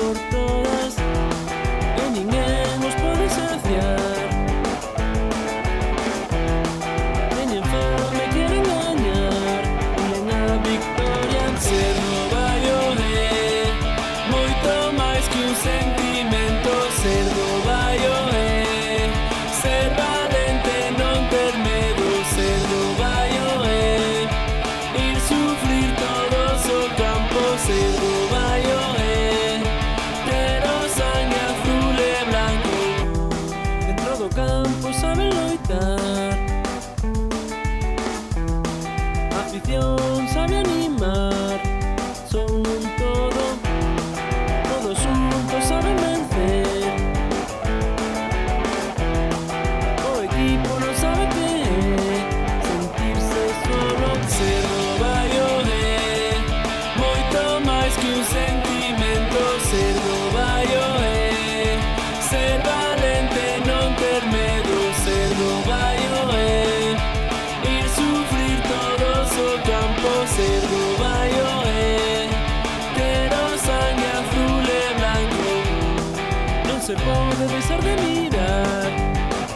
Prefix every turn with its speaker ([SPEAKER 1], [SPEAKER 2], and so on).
[SPEAKER 1] por todas e ninguén nos pode saciar. Teñen fame, queren gañar, unen a victoria. Ser Nova Io é moito máis que un sentimento. Ser Nova Io é ser valente, non ter medo. Ser Nova Io é ir sufrir todos o campo. Ser Nova Io é ter o sangue azul e blanco. Dentro do campo saben loitar, a afición sabe animar. Son un todo, todos juntos saben vencer. O equipo non sabe que é sentirse solo. Ser Nova Io é moito máis que un sentimento. Ser Nova Io é ser valente, non ter medo. Ser Nova Io é ir sufrir todos o campo. Ser Nova Io é ter o sangue azul e blanco. Non se pode deixar de mirar.